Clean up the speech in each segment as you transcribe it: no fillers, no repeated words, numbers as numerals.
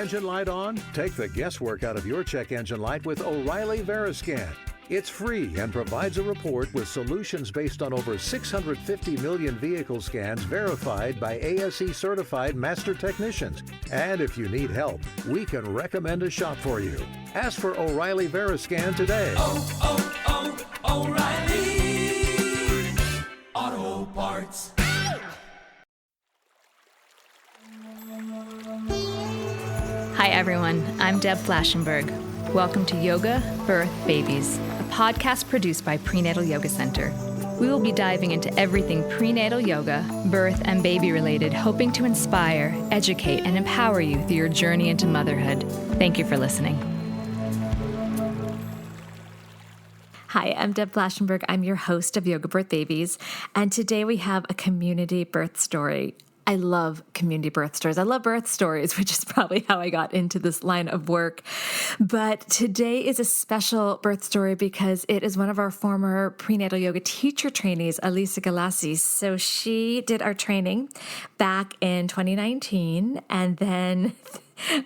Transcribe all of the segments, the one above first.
engine light on? Take the guesswork out of your check engine light with O'Reilly Veriscan. It's free and provides a report with solutions based on over 650 million vehicle scans verified by ASE certified master technicians. And if you need help, we can recommend a shop for you. Ask for O'Reilly Veriscan today. O'Reilly Auto Parts. Hi everyone, I'm Deb Flashenberg. Welcome to Yoga, Birth, Babies, a podcast produced by Prenatal Yoga Center. We will be diving into everything prenatal yoga, birth, and baby related, hoping to inspire, educate, and empower you through your journey into motherhood. Thank you for listening. Hi, I'm Deb Flashenberg. I'm your host of Yoga Birth Babies, and today we have a community birth story. I love community birth stories. I love birth stories, which is probably how I got into this line of work. But today is a special birth story because it is one of our former prenatal yoga teacher trainees, Elisa Galassi. So she did our training back in 2019, and then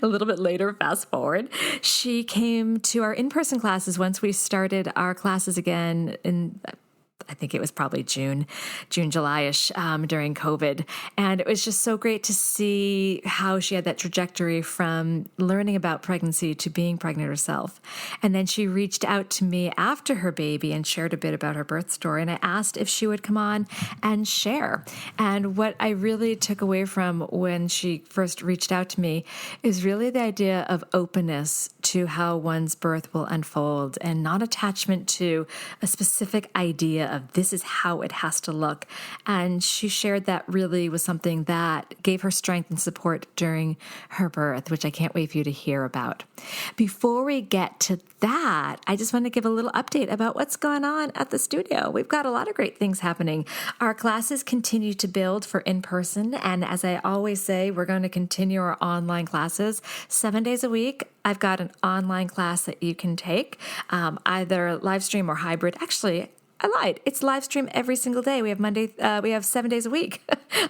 a little bit later, fast forward, she came to our in-person classes once we started our classes again in I think it was probably June, July-ish during COVID. And it was just so great to see how she had that trajectory from learning about pregnancy to being pregnant herself. And then she reached out to me after her baby and shared a bit about her birth story. And I asked if she would come on and share. And what I really took away from when she first reached out to me is really the idea of openness to how one's birth will unfold and not attachment to a specific idea of this is how it has to look. And she shared that really was something that gave her strength and support during her birth, which I can't wait for you to hear about. Before we get to that, I just want to give a little update about what's going on at the studio. We've got a lot of great things happening. Our classes continue to build for in-person. And as I always say, we're going to continue our online classes 7 days a week. I've got an online class that you can take, either live stream or hybrid. Actually, I lied. It's live stream every single day. We have 7 days a week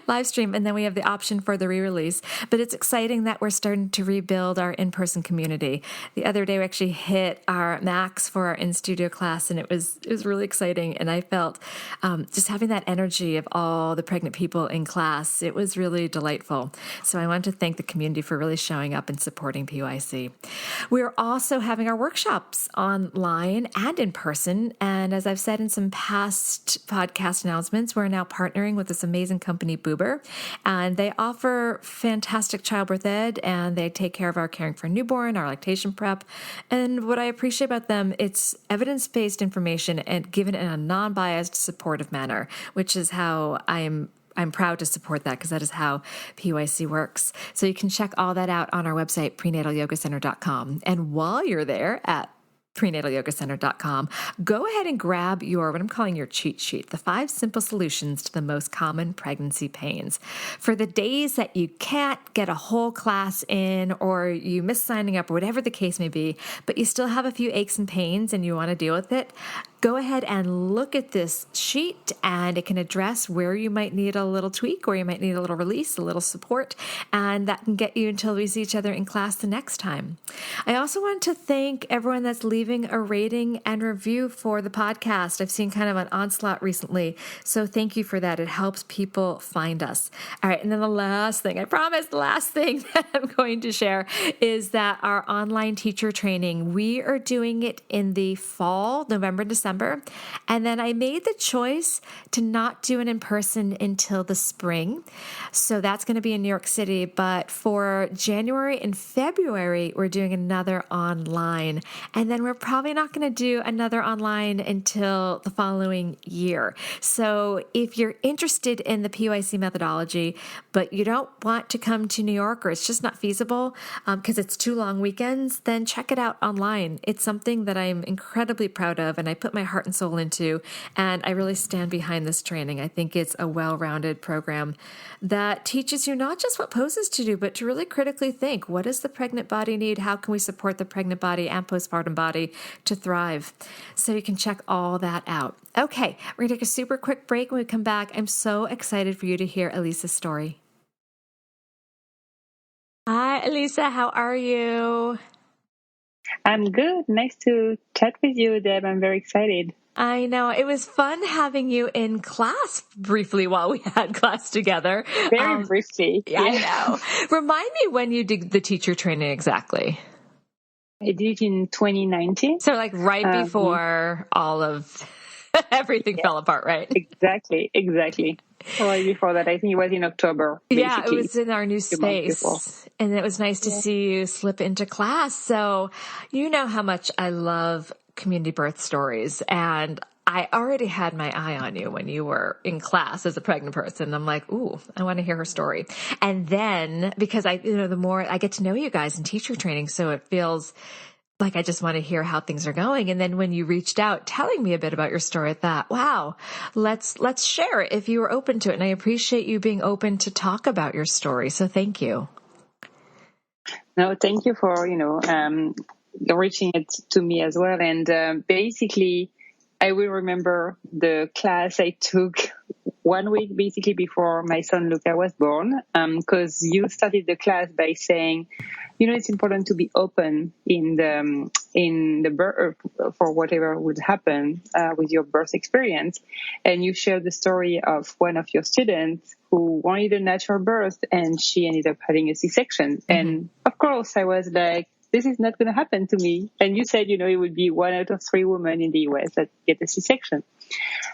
live stream, and then we have the option for the re-release. But it's exciting that we're starting to rebuild our in-person community. The other day, we actually hit our max for our in-studio class, and it was really exciting. And I felt just having that energy of all the pregnant people in class. It was really delightful. So I want to thank the community for really showing up and supporting PYC. We're also having our workshops online and in person. And as I've said in some past podcast announcements, we're now partnering with this amazing company, Boober, and they offer fantastic childbirth ed, and they take care of our caring for newborn, our lactation prep. And what I appreciate about them, it's evidence-based information and given in a non-biased, supportive manner, which is how I'm proud to support that because that is how PYC works. So you can check all that out on our website, prenatalyogacenter.com. And while you're there at prenatalyogacenter.com, go ahead and grab what I'm calling your cheat sheet, the 5 simple solutions to the most common pregnancy pains. For the days that you can't get a whole class in, or you miss signing up, or whatever the case may be, but you still have a few aches and pains and you want to deal with it, go ahead and look at this sheet, and it can address where you might need a little tweak, or you might need a little release, a little support, and that can get you until we see each other in class the next time. I also want to thank everyone that's leaving a rating and review for the podcast. I've seen kind of an onslaught recently, so thank you for that. It helps people find us. All right, and then the last thing that I'm going to share is that our online teacher training, we are doing it in the fall, November, December. And then I made the choice to not do it in person until the spring. So that's going to be in New York City. But for January and February, we're doing another online. And then we're probably not going to do another online until the following year. So if you're interested in the PYC methodology, but you don't want to come to New York, or it's just not feasible because it's 2 long weekends, then check it out online. It's something that I'm incredibly proud of, and I put my heart and soul into, and I really stand behind this training. I think it's a well-rounded program that teaches you not just what poses to do, but to really critically think, what does the pregnant body need? How can we support the pregnant body and postpartum body to thrive? So you can check all that out. Okay, we're going to take a super quick break. When we come back, I'm so excited for you to hear Elisa's story. Hi, Elisa. How are you? I'm good. Nice to chat with you, Deb. I'm very excited. I know it was fun having you in class briefly while we had class together. Very briefly. Yeah, I Yeah. know. Remind me when you did the teacher training exactly. I did it in 2019. So, like right Um, before all of everything yeah, fell apart, right? exactly. Right before that, I think it was in October, Yeah, it basically, was in our new 2 months before. space. And it was nice to Yeah. see you slip into class. So, you know how much I love community birth stories. And I already had my eye on you when you were in class as a pregnant person. I'm like, ooh, I want to hear her story. And then because the more I get to know you guys in teacher training, so it feels like I just want to hear how things are going. And then when you reached out telling me a bit about your story, I thought, wow, let's share it if you were open to it. And I appreciate you being open to talk about your story. So thank you. No, thank you for, reaching it to me as well. And basically, I will remember the class I took 1 week basically before my son Luca was born, because you started the class by saying, it's important to be open in the birth for whatever would happen with your birth experience. And you shared the story of one of your students who wanted a natural birth and she ended up having a C-section. Mm-hmm. And of course I was like, this is not going to happen to me. And you said, it would be 1 out of 3 women in the US that get a C-section.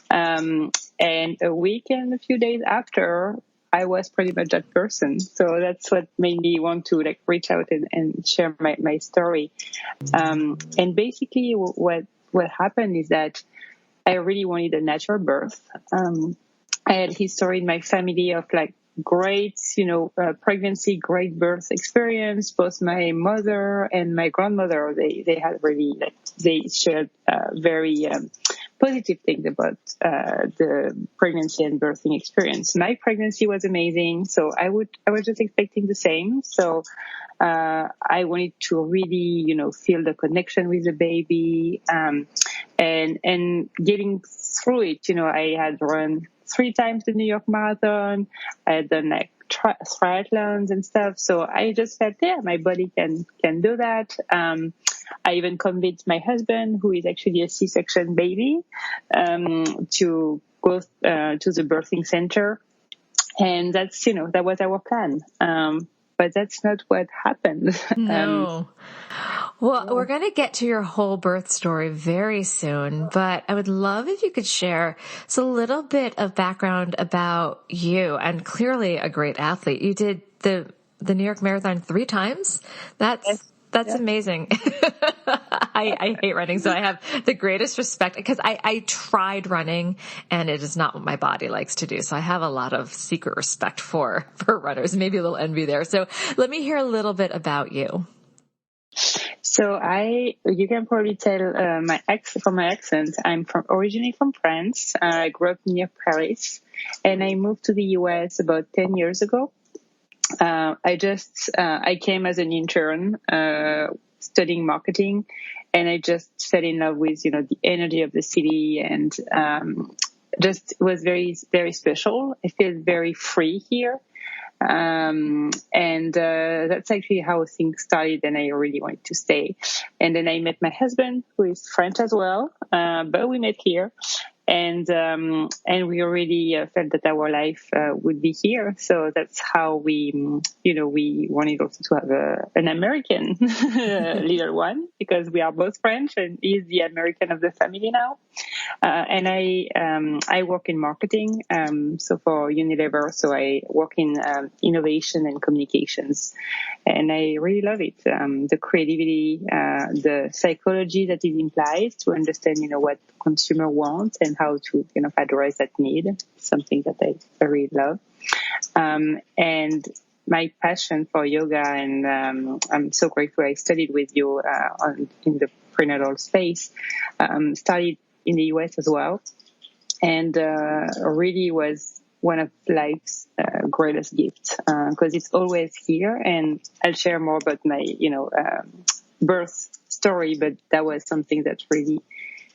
And a week and a few days after, I was pretty much that person. So that's what made me want to reach out and share my story. And basically what happened is that I really wanted a natural birth. I had history in my family of great, pregnancy, great birth experience. Both my mother and my grandmother, they had really, they shared very positive things about the pregnancy and birthing experience. My pregnancy was amazing, so I was just expecting the same. So I wanted to really, feel the connection with the baby, and getting through it. I had run 3 times the New York Marathon. I had done triathlons and stuff. So I just felt, my body can do that. I even convinced my husband, who is actually a C-section baby, to go to the birthing center. And that's, that was our plan. But that's not what happened. No. Well, we're going to get to your whole birth story very soon, but I would love if you could share a little bit of background about you, and clearly a great athlete. You did the New York Marathon 3 times. That's amazing. I hate running, so I have the greatest respect because I tried running and it is not what my body likes to do. So I have a lot of secret respect for runners, maybe a little envy there. So let me hear a little bit about you. So you can probably tell from my accent, I'm originally from France. I grew up near Paris and I moved to the US about 10 years ago. I came as an intern, studying marketing, and I just fell in love with, the energy of the city, and just was very, very special. I feel very free here. And that's actually how things started, and I really wanted to stay. And then I met my husband, who is French as well, but we met here. And we already felt that our life would be here. So that's how we wanted also to have an American little one, because we are both French and he's the American of the family now. And I work in marketing, so for Unilever. So I work in innovation and communications, and I really love it. The creativity, the psychology that is implied to understand, what consumer wants and how to address that need. Something that I really love. And my passion for yoga, and I'm so grateful I studied with you in the prenatal space. Started in the US as well, and really was one of life's greatest gifts, because it's always here. And I'll share more about my birth story, but that was something that really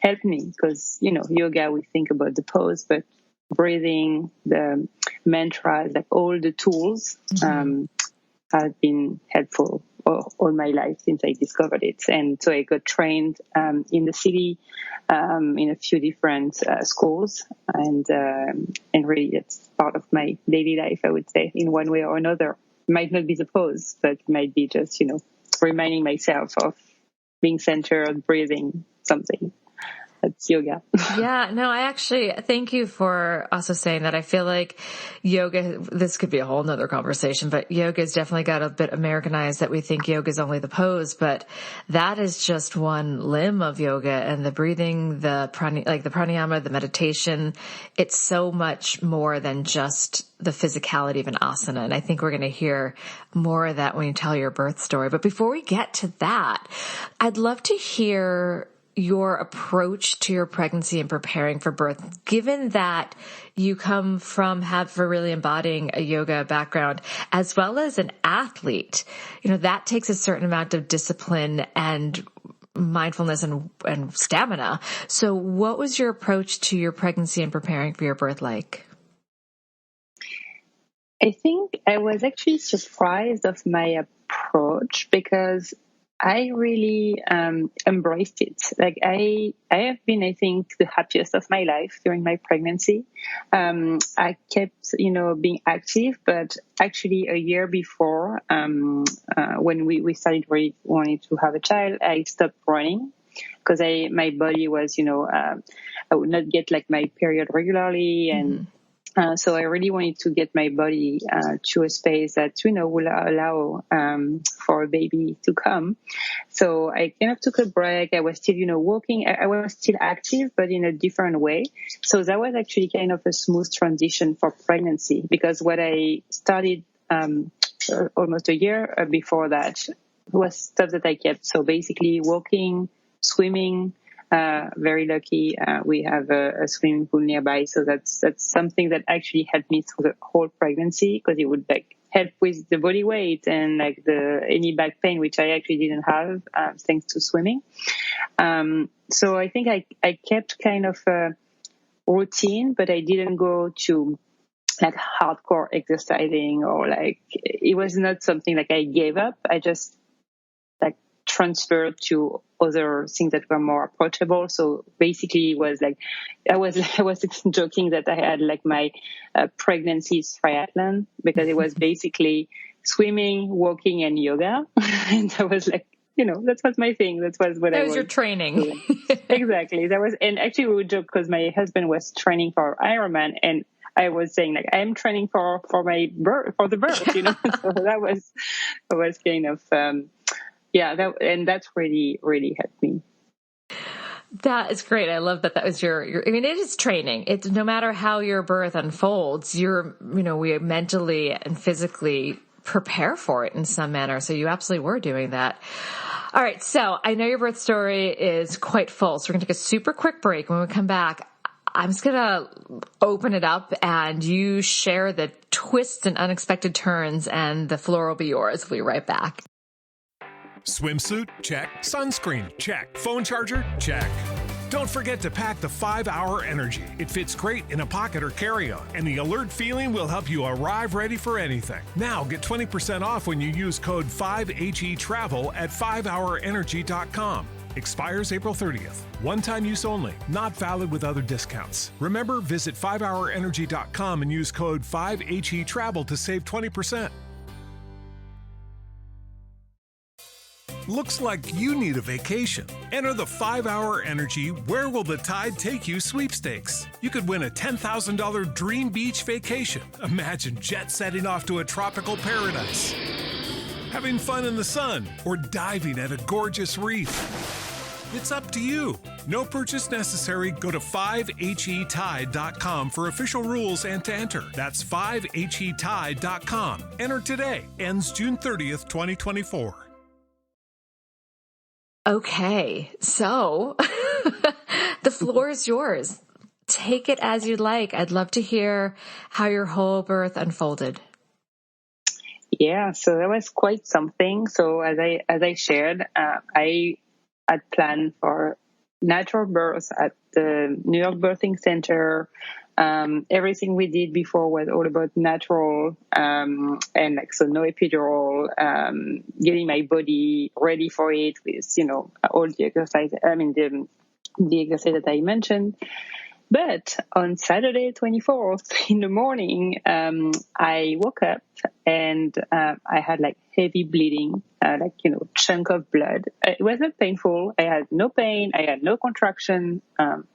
helped me, because yoga, we think about the pose, but breathing, the mantras, all the tools, has been helpful all my life since I discovered it. And so I got trained in the city in a few different schools, and really it's part of my daily life, I would say, in one way or another. Might not be the pose, but might be just, reminding myself of being centered, breathing, something. That's yoga. Yeah, no, I actually thank you for also saying that. I feel like yoga, this could be a whole nother conversation, but yoga's definitely got a bit Americanized that we think yoga is only the pose, but that is just one limb of yoga, and the breathing, the pranayama, the meditation, it's so much more than just the physicality of an asana. And I think we're going to hear more of that when you tell your birth story. But before we get to that, I'd love to hear your approach to your pregnancy and preparing for birth, given that you come from, have really embodying a yoga background as well as an athlete. That takes a certain amount of discipline and mindfulness and stamina. So what was your approach to your pregnancy and preparing for your birth like? I think I was actually surprised of my approach because I really embraced it. Like I have been, I think, the happiest of my life during my pregnancy. I kept, being active, but actually a year before, when we started really wanting to have a child, I stopped running because my body was, I would not get like my period regularly, and so I really wanted to get my body to a space that, will allow for a baby to come. So I kind of took a break. I was still, walking. I was still active, but in a different way. So that was actually kind of a smooth transition for pregnancy, because what I started almost a year before that was stuff that I kept. So basically walking, swimming. Very lucky. We have a swimming pool nearby. So that's something that actually helped me through the whole pregnancy, because it would help with the body weight and any back pain, which I actually didn't have, thanks to swimming. So I think I kept kind of a routine, but I didn't go to hardcore exercising, or it was not something I gave up. I just transferred to other things that were more approachable. So basically it was I was joking that I had my pregnancy's triathlon, because it was basically swimming, walking, and yoga. And I was that was my thing. That was what I was. That was your training. Exactly. And actually we would joke because my husband was training for Ironman, and I was saying I'm training for my birth, for the birth, So that was kind of, and that's really, really helped me. That is great. I love that. That was your, I mean, it is training. It's no matter how your birth unfolds, we mentally and physically prepare for it in some manner. So you absolutely were doing that. All right. So I know your birth story is quite full. So we're going to take a super quick break. When we come back, I'm just going to open it up and you share the twists and unexpected turns, and the floor will be yours. We'll be right back. Swimsuit? Check. Sunscreen? Check. Phone charger? Check. Don't forget to pack the 5-Hour Energy. It fits great in a pocket or carry-on, and the alert feeling will help you arrive ready for anything. Now get 20% off when you use code 5HETRAVEL at 5hourenergy.com. Expires April 30th. One-time use only. Not valid with other discounts. Remember, visit 5hourenergy.com and use code 5HETRAVEL to save 20%. Looks like you need a vacation. Enter the 5-Hour Energy Where Will the Tide Take You sweepstakes. You could win a $10,000 dream beach vacation. Imagine jet setting off to a tropical paradise, having fun in the sun, or diving at a gorgeous reef. It's up to you. No purchase necessary. Go to 5HETide.com for official rules and to enter. That's 5HETide.com. Enter today. Ends June 30th, 2024. Okay, so the floor is yours. Take it as you'd like. I'd love to hear how your whole birth unfolded. Yeah, so that was quite something. So as I shared, I had planned for natural birth at the New York Birthing Center, Everything we did before was all about natural, and like, so no epidural, getting my body ready for it with, all the exercise, the exercise that I mentioned. But on Saturday, 24th in the morning, I woke up and I had like heavy bleeding, chunk of blood. It was not painful. I had no pain. I had no contraction.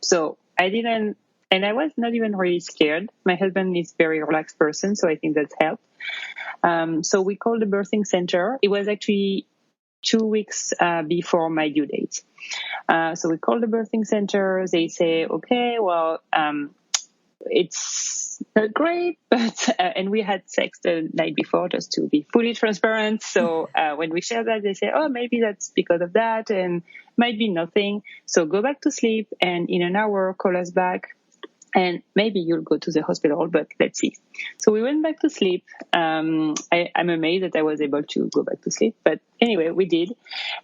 So I didn't, and I was not even really scared. My husband is a very relaxed person, so I think that helped. So we called the birthing center. It was actually 2 weeks before my due date. So we called the birthing center. They say, okay, well, it's not great, but, and we had sex the night before, just to be fully transparent. So when we share that, they say, oh, maybe that's because of that and might be nothing. So go back to sleep and in an hour, call us back. And maybe you'll go to the hospital, but let's see. So we went back to sleep. I'm amazed that I was able to go back to sleep. But anyway, we did.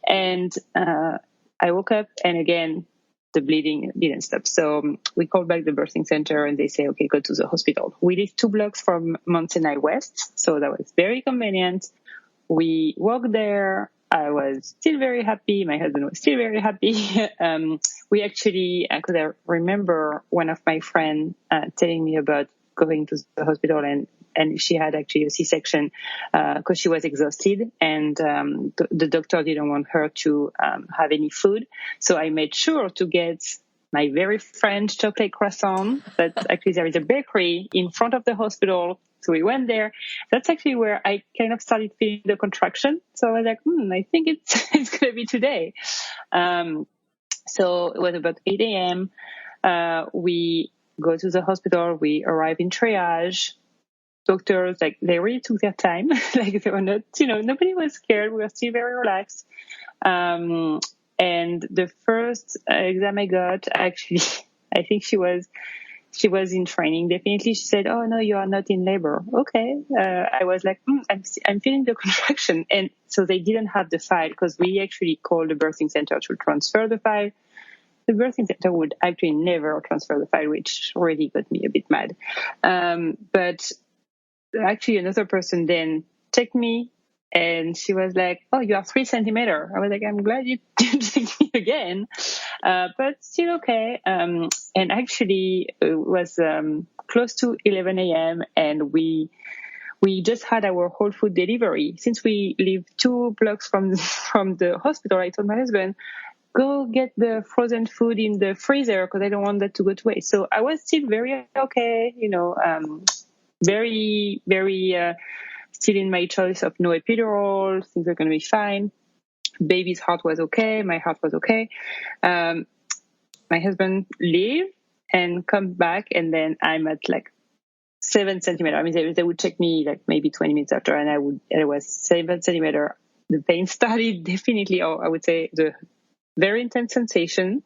And I woke up, and again, the bleeding didn't stop. So we called back the birthing center, and they say, okay, go to the hospital. We live 2 blocks from Mount Sinai West, so that was very convenient. We walked there. I was still very happy. My husband was still very happy. We actually, because I remember one of my friends telling me about going to the hospital, and she had actually a C-section because she was exhausted, and the doctor didn't want her to have any food. So I made sure to get my very French chocolate croissant. But actually, there is a bakery in front of the hospital. So we went there. That's actually where I kind of started feeling the contraction. So I was like, I think it's going to be today. So it was about 8 a.m. We go to the hospital. We arrive in triage. Doctors, like, they really took their time. Like, they were not, nobody was scared. We were still very relaxed. And the first exam I got, actually, I think she was in training. Definitely, she said, "Oh no, you are not in labor." Okay, I was like, I'm feeling the contraction, and so they didn't have the file because we actually called the birthing center to transfer the file. The birthing center would actually never transfer the file, which really got me a bit mad. But actually, another person then checked me. And she was like, "Oh, you are 3 centimeters." I was like, "I'm glad you didn't take me again," but still okay. And actually, it was close to 11 a.m. and we just had our whole food delivery. Since we live 2 blocks from the hospital, I told my husband, "Go get the frozen food in the freezer because I don't want that to go to waste." So I was still very okay, very, very. Still in my choice of no epidural, things are going to be fine. Baby's heart was okay. My heart was okay. My husband leave and come back, and then I'm at like 7 centimeters. I mean, they would check me like maybe 20 minutes after, and I was 7 centimeters. The pain started definitely, or I would say the very intense sensation.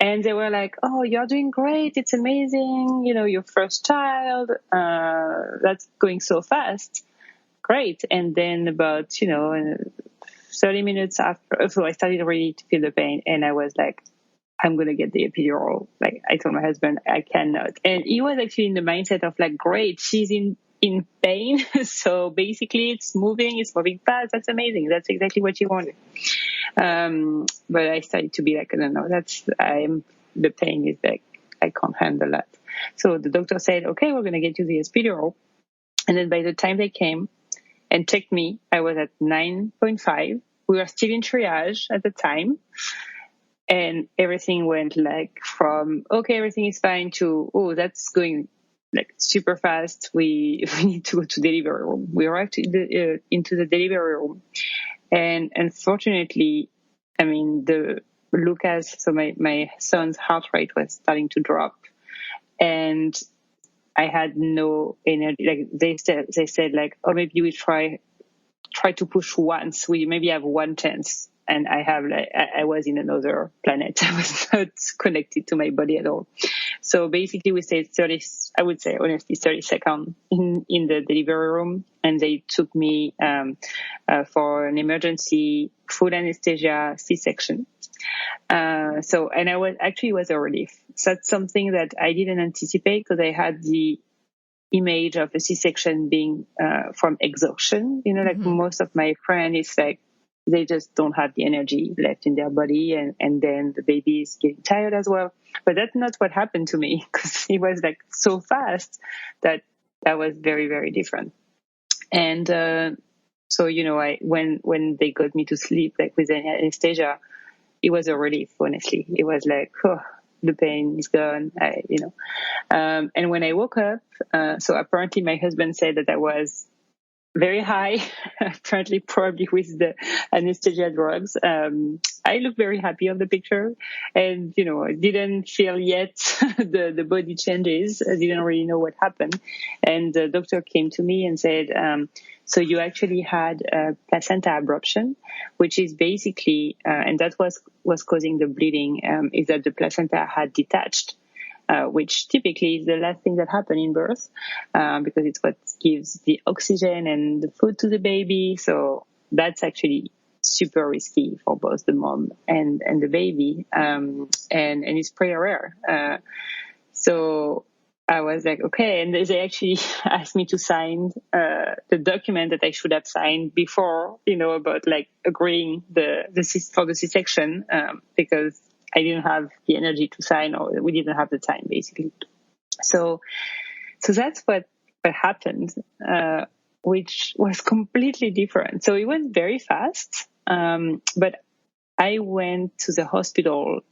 And they were like, "Oh, you're doing great. It's amazing. Your first child, that's going so fast. Great." And then about, 30 minutes after, so I started really to feel the pain, and I was like, I'm going to get the epidural. Like, I told my husband, I cannot. And he was actually in the mindset of like, great, she's in pain. So basically it's moving fast. That's amazing. That's exactly what you wanted. But I started to be like, no, the pain is like, I can't handle that. So the doctor said, okay, we're going to get you the epidural. And then by the time they came and checked me, I was at 9.5. We were still in triage at the time. And everything went like from, okay, everything is fine to, oh, that's going like super fast. We need to go to delivery room. We arrived into the delivery room. And unfortunately, I mean, Lucas, so my son's heart rate was starting to drop, and I had no energy. Like they said like, oh, maybe we try to push once. We maybe have one chance. And I was in another planet. I was not connected to my body at all. So basically we stayed 30 seconds in the delivery room, and they took me for an emergency full anesthesia C-section. And I was a relief. So that's something that I didn't anticipate, because I had the image of a C-section being from exhaustion. Like most of my friends, it's like they just don't have the energy left in their body, and then the baby is getting tired as well. But that's not what happened to me, because it was like so fast that was very, very different. And so, when they got me to sleep, like with anesthesia, it was a relief, honestly. It was like, oh, the pain is gone, and when I woke up, so apparently my husband said that I was very high, apparently probably with the anesthesia drugs. I look very happy on the picture, and I didn't feel yet the body changes. I didn't really know what happened, and the doctor came to me and said, so you actually had a placenta abruption, which is basically, and that was causing the bleeding, is that the placenta had detached. Which typically is the last thing that happens in birth, because it's what gives the oxygen and the food to the baby. So that's actually super risky for both the mom and the baby, and it's pretty rare. So I was like, okay, and they actually asked me to sign the document that I should have signed before, about like agreeing for the C-section, because I didn't have the energy to sign, or we didn't have the time, basically. So that's what happened, which was completely different. So it was very fast, but I went to the hospital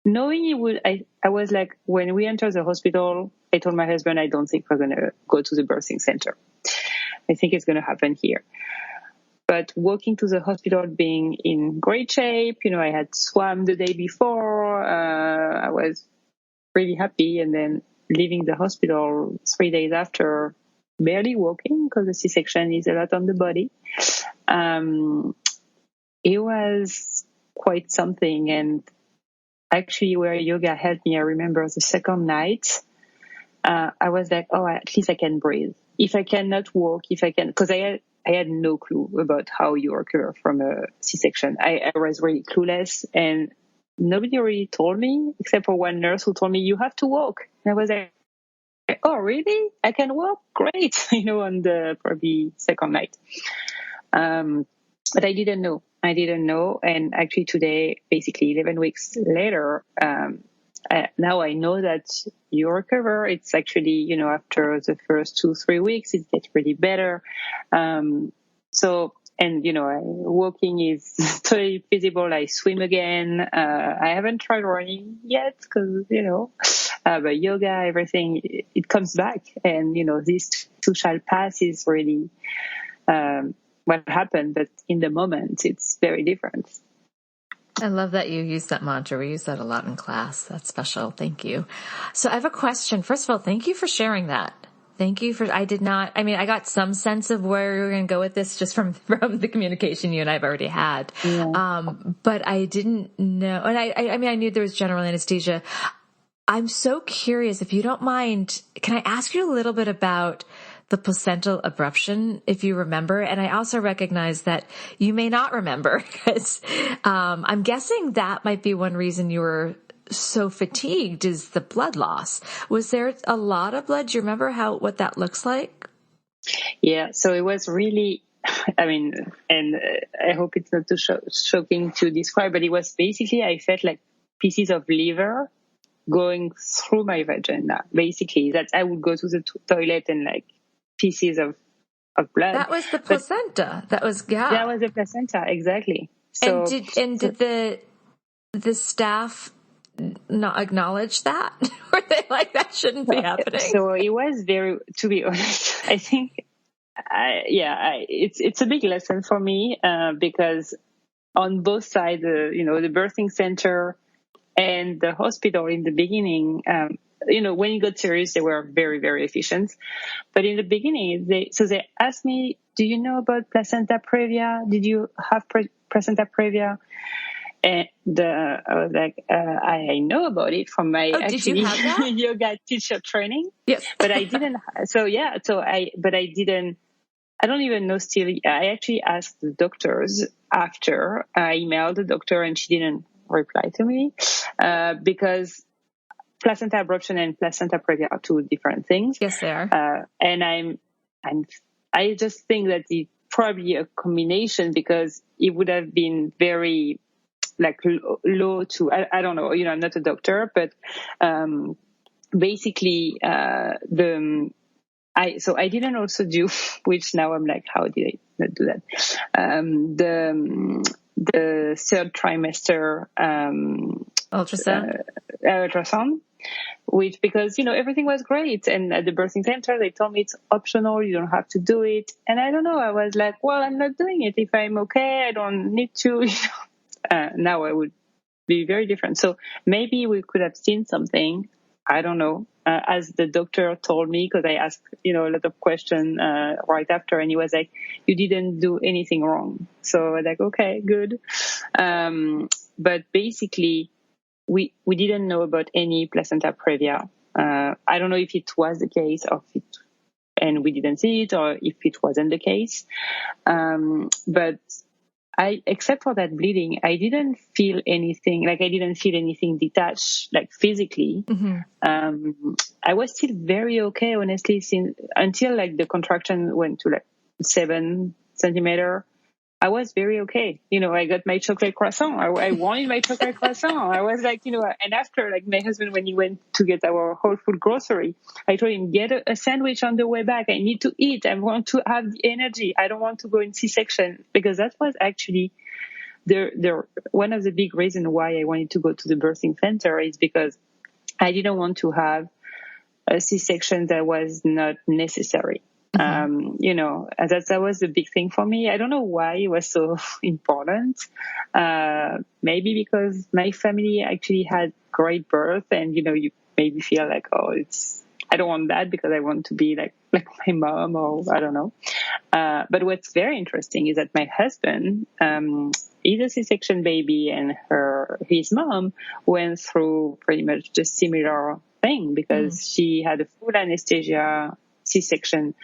knowing it would. I was like, when we entered the hospital, I told my husband, I don't think we're going to go to the birthing center. I think it's going to happen here. But walking to the hospital, being in great shape, I had swam the day before. I was really happy. And then leaving the hospital 3 days after, barely walking, because the C-section is a lot on the body. It was quite something. And actually, where yoga helped me, I remember the second night, I was like, oh, at least I can breathe. If I cannot walk, because I had no clue about how you recover from a C-section. I was really clueless, and nobody really told me, except for one nurse who told me, you have to walk. And I was like, oh, really? I can walk? Great. On the probably second night. But I didn't know. And actually today, basically 11 weeks later, now I know that you recover. It's actually, after the first 2-3 weeks, it gets really better. Walking is totally feasible. I swim again. I haven't tried running yet because, but yoga, everything, it comes back. And, this too shall pass is really what happened. But in the moment, it's very different. I love that you use that mantra. We use that a lot in class. That's special. Thank you. So I have a question. First of all, thank you for sharing that. Thank you I got some sense of where you're going to go with this just from the communication you and I've already had. Yeah. But I didn't know. And I knew there was general anesthesia. I'm so curious, if you don't mind, can I ask you a little bit about the placental abruption, if you remember? And I also recognize that you may not remember, because I'm guessing that might be one reason you were so fatigued, is the blood loss. Was there a lot of blood? Do you remember what that looks like? Yeah, so it was really, and I hope it's not too shocking to describe, but it was basically, I felt like pieces of liver going through my vagina. Basically, that I would go to the toilet and like pieces of blood. That was the placenta. That was the placenta, exactly. So, did the staff not acknowledge that? Were they like, that shouldn't be happening? So it was to be honest, I think, it's a big lesson for me, because on both sides, the birthing center and the hospital in the beginning, when it got serious, they were very, very efficient. But in the beginning, they asked me, do you know about placenta previa? Did you have placenta previa? And I was like, I know about it from my actually yoga teacher training. Yes. But I didn't. I don't even know still. I actually asked the doctors after. I emailed the doctor and she didn't reply to me because placenta abruption and placenta previa are two different things. Yes, they are. And I just think that it's probably a combination because it would have been very like low to, I don't know, I'm not a doctor, but basically I didn't also do, which now I'm like, how did I not do that? The third trimester ultrasound, which because everything was great, and at the birthing center they told me it's optional, you don't have to do it, and I don't know, I was like, well, I'm not doing it. If I'm okay, I don't need to. Now I would be very different. So maybe we could have seen something. I don't know. As the doctor told me, because I asked, a lot of questions right after, and he was like, "You didn't do anything wrong." So I was like, "Okay, good." But basically, we didn't know about any placenta previa. I don't know if it was the case, and we didn't see it, or if it wasn't the case. But except for that bleeding, I didn't feel anything, like I didn't feel anything detached, like physically. Mm-hmm. I was still very okay, honestly, until like the contraction went to like 7 centimeter. I was very okay. I got my chocolate croissant. I wanted my chocolate croissant. I was like, and after, like, my husband, when he went to get our whole food grocery, I told him, get a sandwich on the way back. I need to eat. I want to have the energy. I don't want to go in C-section, because that was actually one of the big reasons why I wanted to go to the birthing center, is because I didn't want to have a C-section that was not necessary. Mm-hmm. That was the big thing for me. I don't know why it was so important. Maybe because my family actually had great birth, and you maybe feel like, I don't want that because I want to be like my mom, or I don't know. But what's very interesting is that my husband is a C-section baby, and his mom went through pretty much the similar thing, because she had a full anesthesia C-section.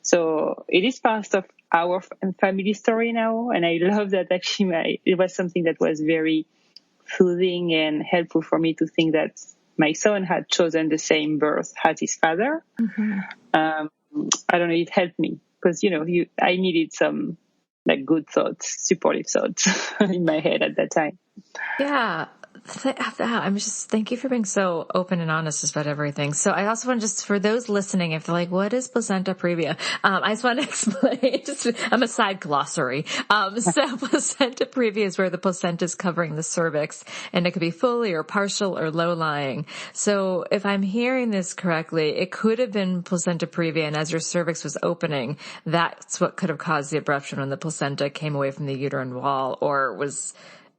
So it is part of our family story now. And I love that actually it was something that was very soothing and helpful for me to think that my son had chosen the same birth as his father. Mm-hmm. I don't know, it helped me because, I needed some like good thoughts, supportive thoughts in my head at that time. Yeah. Thank you for being so open and honest about everything. So I also want for those listening, if they're like, what is placenta previa? I just want to explain, I'm a side glossary. So placenta previa is where the placenta is covering the cervix, and it could be fully or partial or low lying. So if I'm hearing this correctly, it could have been placenta previa, and as your cervix was opening, that's what could have caused the abruption when the placenta came away from the uterine wall, or was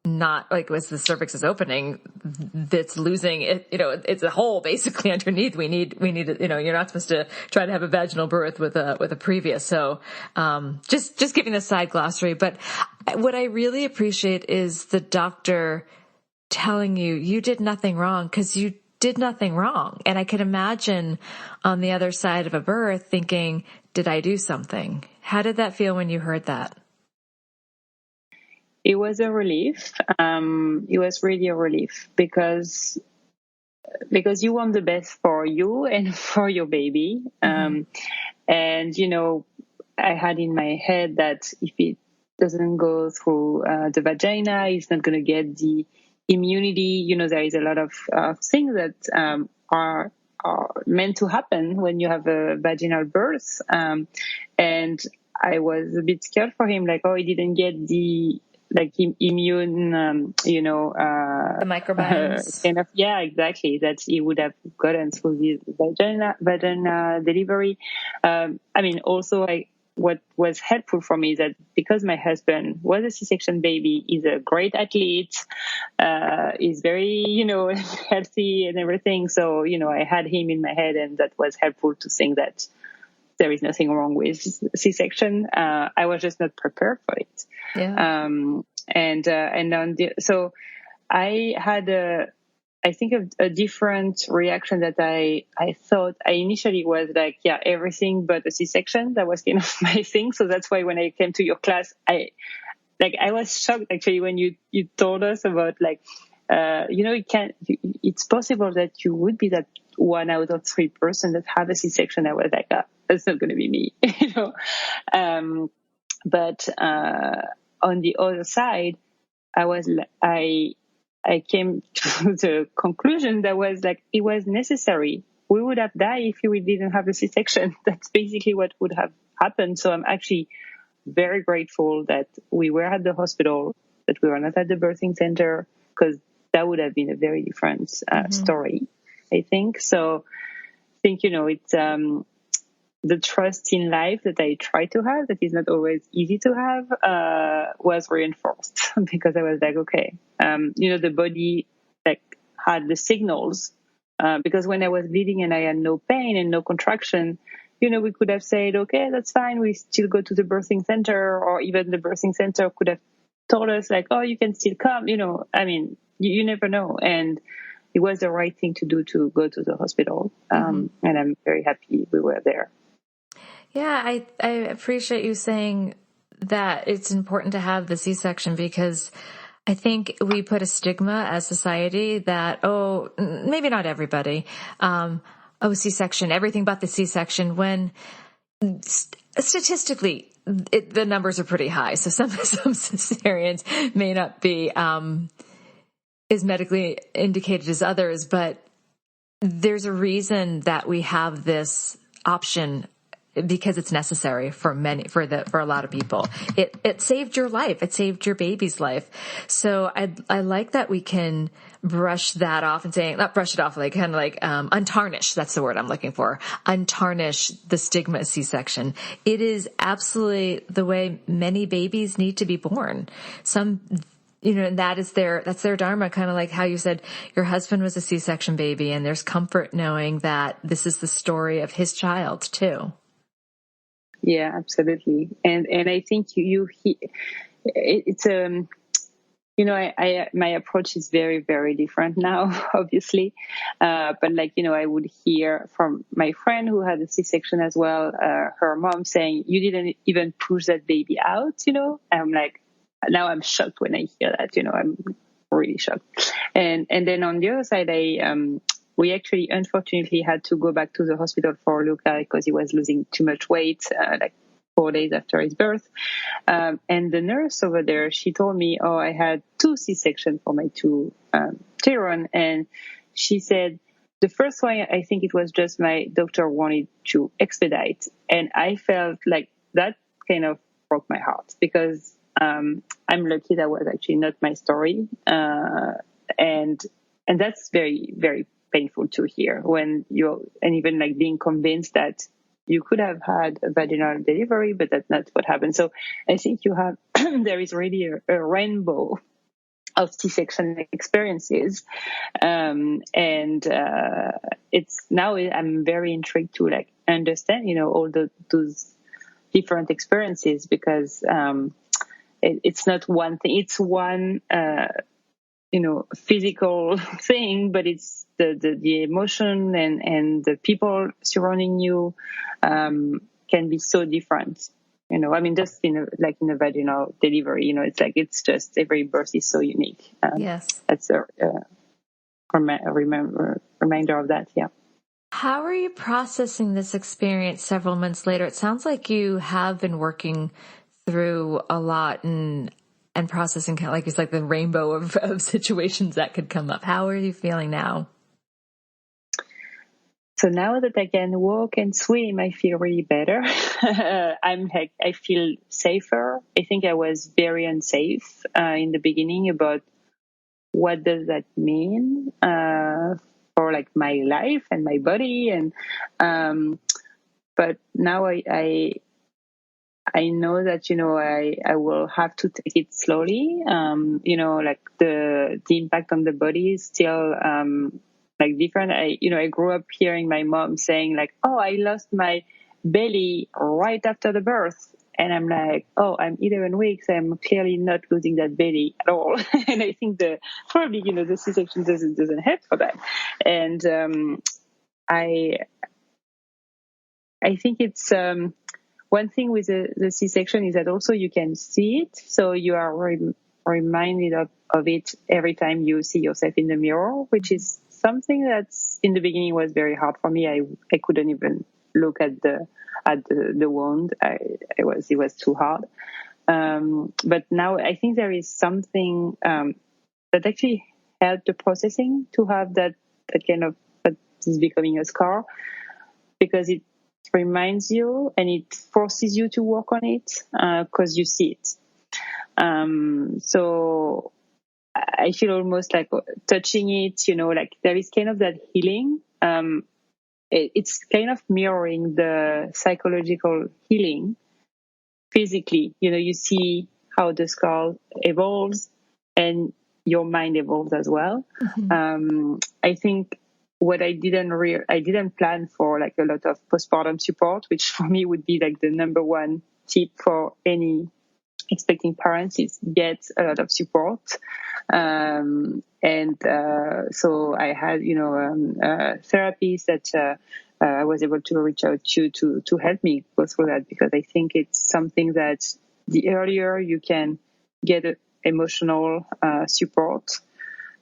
not like, as the cervix is opening, that's losing it, it's a hole basically underneath. We need it, you're not supposed to try to have a vaginal birth with a previous. So, just giving the side glossary. But what I really appreciate is the doctor telling you did nothing wrong, because you did nothing wrong. And I could imagine on the other side of a birth thinking, did I do something? How did that feel when you heard that? It was a relief. It was really a relief because you want the best for you and for your baby. Mm-hmm. And, I had in my head that if it doesn't go through the vagina, it's not going to get the immunity. There is a lot of things that are meant to happen when you have a vaginal birth. And I was a bit scared for him, like, he didn't get the immune, the microbiomes. Kind of, yeah, exactly. That he would have gotten through the vagina delivery. Also, what was helpful for me is that because my husband was a C-section baby, he's a great athlete, he's very, healthy and everything. So, I had him in my head, and that was helpful to think that there is nothing wrong with C-section. I was just not prepared for it. Yeah. So I had a different reaction that I thought I initially was like, yeah, everything but a C-section. That was kind of my thing. So that's why when I came to your class, I was shocked actually when you told us about like it's possible that you would be that 1 out of 3 person that have a C-section. I was like, that's not going to be me, But on the other side, I came to the conclusion that was like, it was necessary. We would have died if we didn't have a C-section. That's basically what would have happened. So I'm actually very grateful that we were at the hospital, that we were not at the birthing center, because that would have been a very different story, I think. So I think, it's the trust in life that I try to have, that is not always easy to have, was reinforced because I was like, okay, the body like had the signals, because when I was bleeding and I had no pain and no contraction, we could have said, okay, that's fine. We still go to the birthing center, or even the birthing center could have told us like, oh, you can still come, you never know. And it was the right thing to do to go to the hospital. And I'm very happy we were there. Yeah, I appreciate you saying that it's important to have the C-section, because I think we put a stigma as society that, maybe not everybody, C-section, everything but the C-section, when statistically the numbers are pretty high. So some cesareans may not be as medically indicated as others, but there's a reason that we have this option, because it's necessary for a lot of people. It saved your life. It saved your baby's life. So I like that we can brush that off and not brush it off, like kind of like, untarnish. That's the word I'm looking for. Untarnish the stigma of C-section. It is absolutely the way many babies need to be born. And that's their dharma, kind of like how you said your husband was a C-section baby, and there's comfort knowing that this is the story of his child too. Yeah, absolutely. And I think it's my approach is very, very different now, obviously. But I would hear from my friend who had a C-section as well, her mom saying, you didn't even push that baby out, and I'm like, now I'm shocked when I hear that, I'm really shocked. And then on the other side, we actually, unfortunately, had to go back to the hospital for Luca because he was losing too much weight, 4 days after his birth. And the nurse over there, she told me, I had 2 C-sections for my 2 children. And she said, the first one, I think it was just my doctor wanted to expedite. And I felt like that kind of broke my heart, because I'm lucky that was actually not my story. And that's very, very painful to hear and even like being convinced that you could have had a vaginal delivery, but that's not what happened. So I think there is really a rainbow of C-section experiences. It's now I'm very intrigued to understand, all those different experiences, because, it's not one thing. It's one, physical thing, but it's the emotion and the people surrounding you can be so different. Just in a vaginal delivery, it's just every birth is so unique. Yes, that's a reminder of that. Yeah. How are you processing this experience several months later? It sounds like you have been working through a lot and processing, kind of like it's like the rainbow of situations that could come up. How are you feeling now? So now that I can walk and swim, I feel really better. I feel safer. I think I was very unsafe in the beginning about what does that mean for my life and my body. And but now I know that I will have to take it slowly. The impact on the body is still different. I grew up hearing my mom saying I lost my belly right after the birth, and I'm like, I'm 11 weeks. I'm clearly not losing that belly at all. And I think probably the C-section doesn't help for that. And I think it's one thing with the C-section is that also you can see it, so you are reminded of it every time you see yourself in the mirror, which is something that's in the beginning was very hard for me. I couldn't even look at the wound. It was too hard. But now I think there is something that actually helped the processing to have that kind of that is becoming a scar, because it reminds you and it forces you to work on it because you see it. So I feel almost like touching it, like there is kind of that healing. It's kind of mirroring the psychological healing physically. You see how the skull evolves and your mind evolves as well. Mm-hmm. I think what I didn't plan for like a lot of postpartum support, which for me would be like the number one tip for any expecting parents, is get a lot of support. So I had, therapists that I was able to reach out to help me go through that, because I think it's something that the earlier you can get emotional support,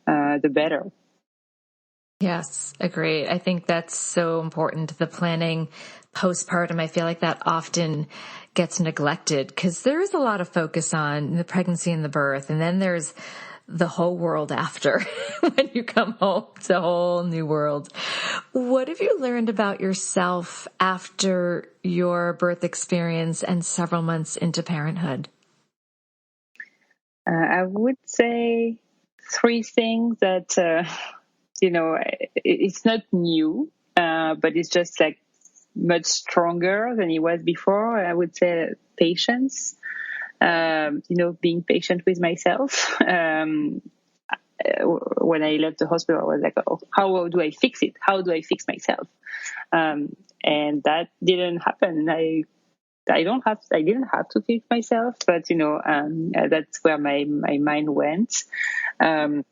the better. Yes, agreed. I think that's so important. The planning postpartum, I feel like that often gets neglected because there is a lot of focus on the pregnancy and the birth. And then there's the whole world after. When you come home, it's a whole new world. What have you learned about yourself after your birth experience and several months into parenthood? I would say 3 things that, it's not new, but it's just like much stronger than it was before. I would say patience, being patient with myself. When I left the hospital, I was like, oh, how do I fix it? How do I fix myself? And that didn't happen. I didn't have to fix myself, but that's where my mind went. So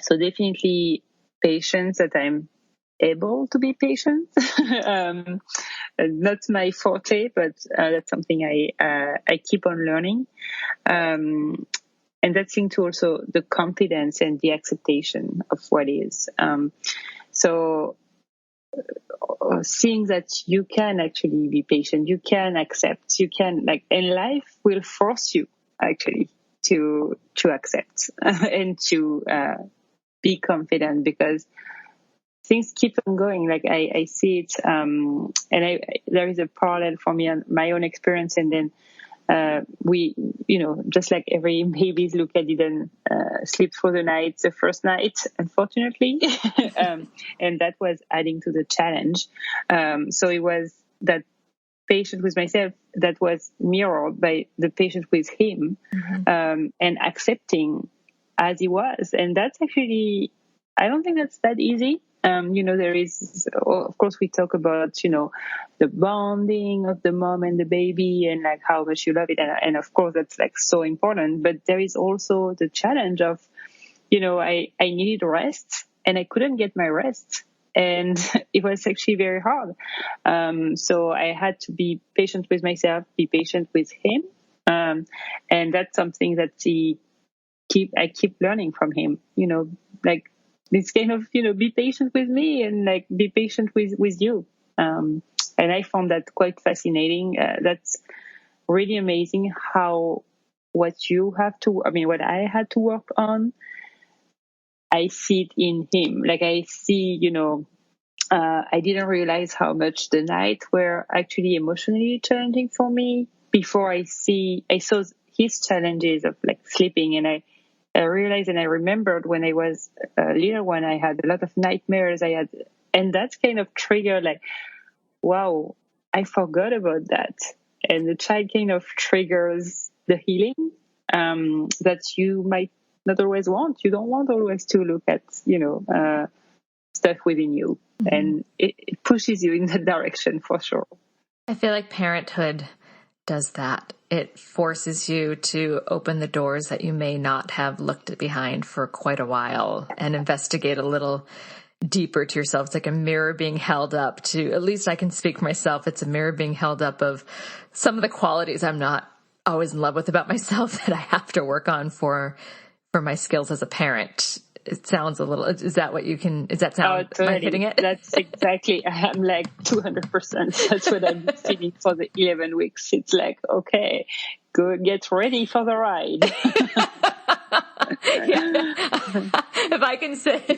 definitely patience, that I'm able to be patient. Not my forte, but that's something I keep on learning. And that's linked to also the confidence and the acceptation of what is. So seeing that you can actually be patient, you can accept, and life will force you actually to accept and to be confident, because things keep on going. Like I see it, and there is a parallel for me on my own experience. And then we, just like every baby's, Luca didn't sleep through the night the first night, unfortunately, and that was adding to the challenge. So it was that patient with myself that was mirrored by the patient with him, mm-hmm. And accepting as he was. And that's actually, I don't think that's that easy. There is, of course, we talk about, the bonding of the mom and the baby and like how much you love it. And of course, that's like so important. But there is also the challenge of, I needed rest and I couldn't get my rest. And it was actually very hard. So I had to be patient with myself, be patient with him. And that's something that I keep learning from him, like this kind of, be patient with me and like be patient with you. And I found that quite fascinating. That's really amazing how what I had to work on, I see it in him. Like I see, I didn't realize how much the nights were actually emotionally challenging for me before I saw his challenges of like sleeping. And I realized and I remembered when I was a little one, I had a lot of nightmares. And that kind of triggered like, wow, I forgot about that. And the child kind of triggers the healing that you might not always want. You don't want always to look at, stuff within you. Mm-hmm. And it pushes you in that direction for sure. I feel like parenthood does that. It forces you to open the doors that you may not have looked behind for quite a while and investigate a little deeper to yourself. It's like a mirror being held up to, at least I can speak for myself, it's a mirror being held up of some of the qualities I'm not always in love with about myself that I have to work on for my skills as a parent. It sounds a little, is that what you can, does that sound, totally. am I hitting it? That's exactly, I'm like 200%. That's what I'm feeling for the 11 weeks. It's like, okay, go get ready for the ride. If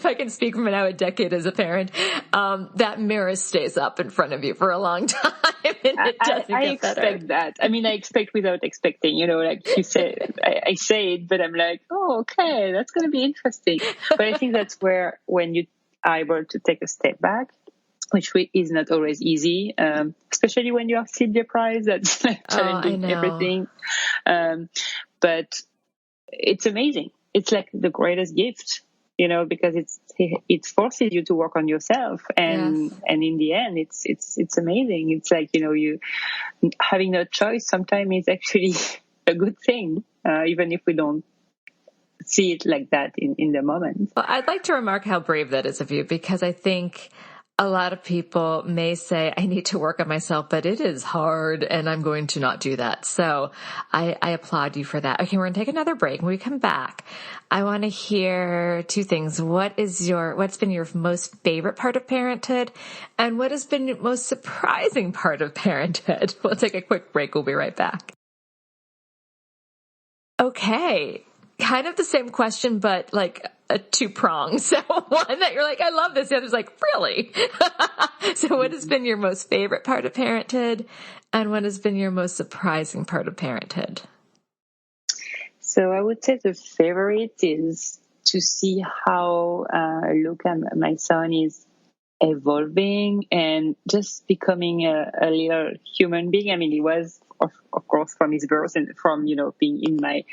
I can speak from now a decade as a parent, that mirror stays up in front of you for a long time. And it doesn't I get expect better. that. I mean, I expect without expecting, like you said, I say it, but I'm like, oh, okay, that's going to be interesting. But I think that's where, when you are able to take a step back, which is not always easy, especially when you are sleep deprived, that's like challenging everything. But it's amazing. It's like the greatest gift, because it forces you to work on yourself, and in the end, it's amazing. It's like you having no choice sometimes is actually a good thing, even if we don't see it like that in the moment. Well, I'd like to remark how brave that is of you, because I think a lot of people may say, I need to work on myself, but it is hard and I'm going to not do that. So I applaud you for that. Okay, we're going to take another break. When we come back, I want to hear two things. What's been your most favorite part of parenthood? And what has been your most surprising part of parenthood? We'll take a quick break. We'll be right back. Okay. Kind of the same question, but like a two-prong. So one that you're like, I love this. The other's like, really? So what has been your most favorite part of parenthood? And what has been your most surprising part of parenthood? So I would say the favorite is to see how Luca, my son, is evolving and just becoming a little human being. I mean, he was, of course, from his birth and from, being in my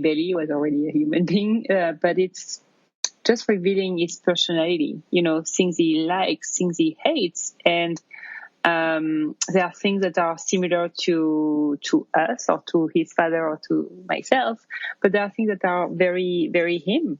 belly, he was already a human being. But it's just revealing his personality, things he likes, things he hates. And there are things that are similar to us or to his father or to myself, but there are things that are very, very him.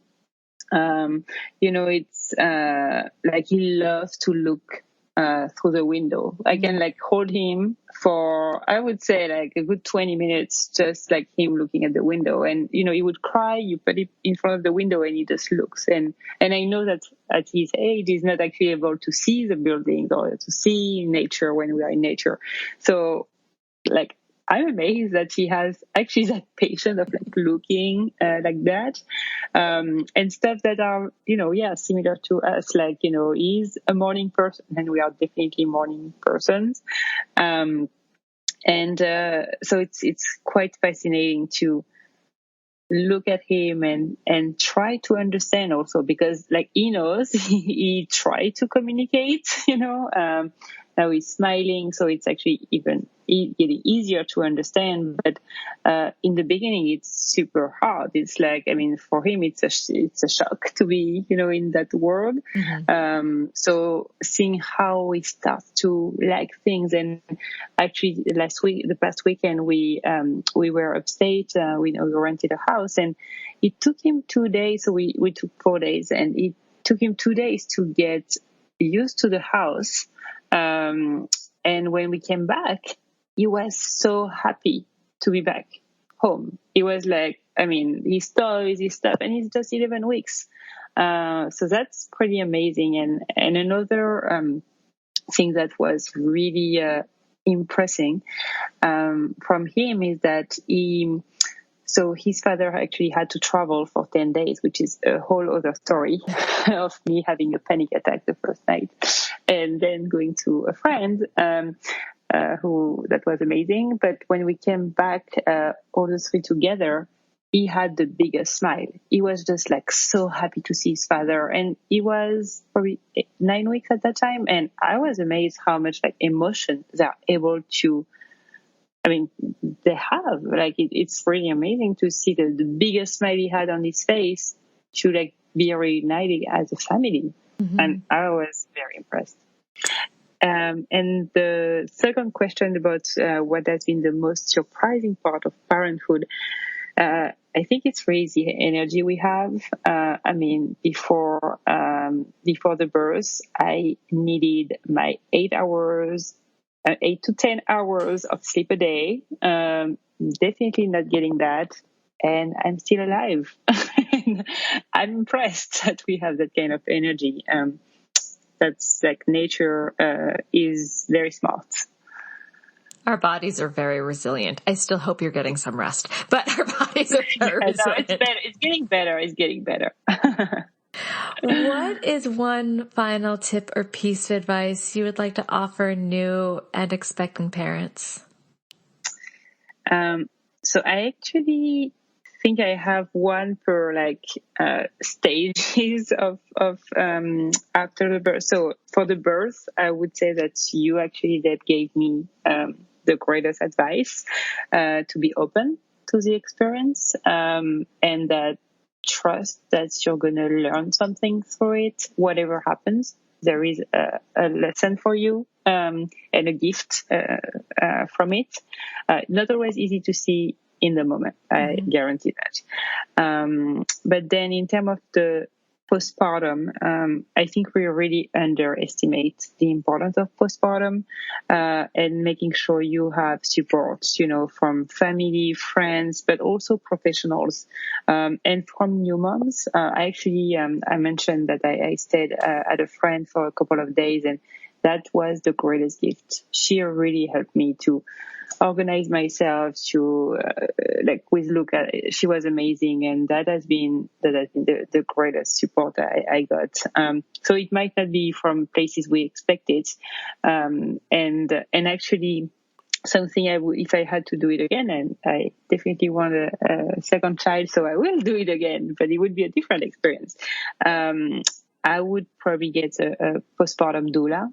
It's like he loves to look through the window. I can like hold him for, I would say, like a good 20 minutes, just like him looking at the window. And, he would cry, you put it in front of the window and he just looks. And I know that at his age, he's not actually able to see the buildings or to see nature when we are in nature. So like, I'm amazed that he has actually that patience of like looking like that, and stuff that are, similar to us. Like, he's a morning person and we are definitely morning persons. So it's quite fascinating to look at him and try to understand also, because like he knows he tried to communicate, now he's smiling, so it's actually even getting easier to understand. But in the beginning, it's super hard. It's like, I mean, for him, it's a shock to be, in that world. Mm-hmm. So seeing how he starts to like things, and actually the past weekend, we were upstate. We rented a house, and it took him 2 days. So we took 4 days, and it took him 2 days to get used to the house. And when we came back, he was so happy to be back home. He was like, I mean, his toys, his stuff, and he's just 11 weeks. So that's pretty amazing. And another thing that was really impressing from him is that so his father actually had to travel for 10 days, which is a whole other story of me having a panic attack the first night and then going to a friend who that was amazing. But when we came back, all the three together, he had the biggest smile. He was just like so happy to see his father. And he was probably 9 weeks at that time. And I was amazed how much like emotion they're able to, I mean, they have, like, it's really amazing to see the biggest smile he had on his face to like be reunited as a family. Mm-hmm. And I was very impressed. And the second question about what has been the most surprising part of parenthood, I think it's really the energy we have. I mean, before the birth, I needed my 8 hours 8 to 10 hours of sleep a day. Definitely not getting that. And I'm still alive. And I'm impressed that we have that kind of energy. That's like nature is very smart. Our bodies are very resilient. I still hope you're getting some rest, but our bodies are very resilient. No, it's better. It's getting better. It's getting better. What is one final tip or piece of advice you would like to offer new and expecting parents? So I actually think I have one per stages of after the birth. So for the birth, I would say that you actually that gave me the greatest advice to be open to the experience and that trust that you're going to learn something through it. Whatever happens, there is a lesson for you and a gift from it. Not always easy to see in the moment, I guarantee that. But then in terms of the postpartum, I think we really underestimate the importance of postpartum and making sure you have support, from family, friends, but also professionals and from new moms. I mentioned that I stayed at a friend for a couple of days, and that was the greatest gift. She really helped me to organize myself to with Luca. She was amazing, and that has been the greatest support I got. So it might not be from places we expected, and actually something if I had to do it again, and I definitely want a second child, so I will do it again, but it would be a different experience. I would probably get a postpartum doula.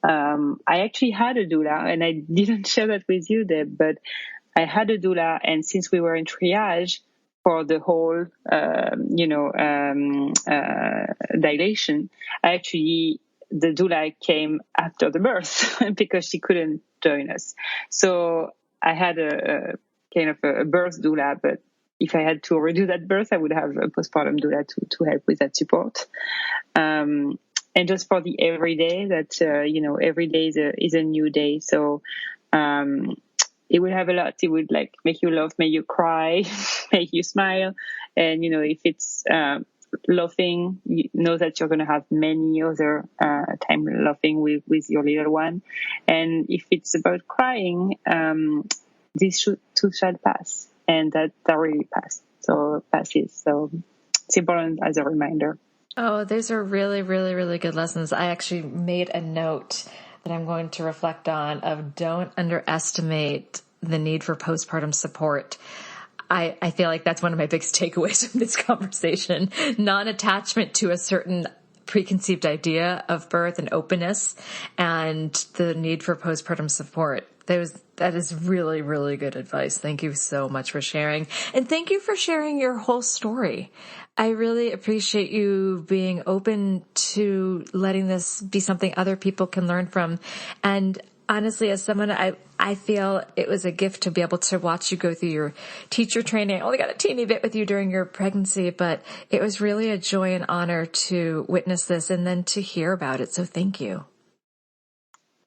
I actually had a doula, and I didn't share that with you, Deb, but I had a doula, and since we were in triage for the whole, dilation, the doula came after the birth because she couldn't join us. So I had a kind of a birth doula, but if I had to redo that birth, I would have a postpartum doula to help with that support. And just for the everyday, that, every day is a new day. So, it would have a lot. It would make you laugh, make you cry, make you smile. And, if it's, laughing, you know that you're going to have many other, time laughing with your little one. And if it's about crying, this too shall pass. And that really passes. So it's important as a reminder. Oh, those are really, really, really good lessons. I actually made a note that I'm going to reflect on of don't underestimate the need for postpartum support. I feel like that's one of my biggest takeaways from this conversation. Non-attachment to a certain preconceived idea of birth and openness, and the need for postpartum support. That is really, really good advice. Thank you so much for sharing. And thank you for sharing your whole story. I really appreciate you being open to letting this be something other people can learn from. And honestly, as someone, I feel it was a gift to be able to watch you go through your teacher training. I only got a teeny bit with you during your pregnancy, but it was really a joy and honor to witness this and then to hear about it. So thank you.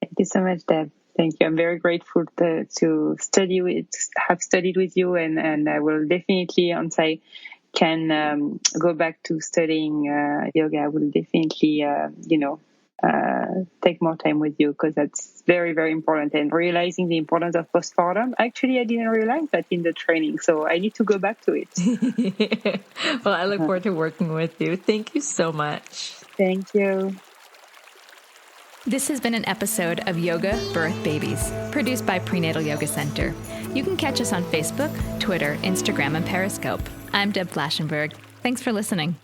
Thank you so much, Deb. Thank you. I'm very grateful to have studied with you, and I will definitely, once I can go back to studying yoga, I will definitely, take more time with you, because that's very, very important. And realizing the importance of postpartum, actually, I didn't realize that in the training, so I need to go back to it. Well, I look forward to working with you. Thank you so much. Thank you. This has been an episode of Yoga Birth Babies, produced by Prenatal Yoga Center. You can catch us on Facebook, Twitter, Instagram, and Periscope. I'm Deb Flaschenberg. Thanks for listening.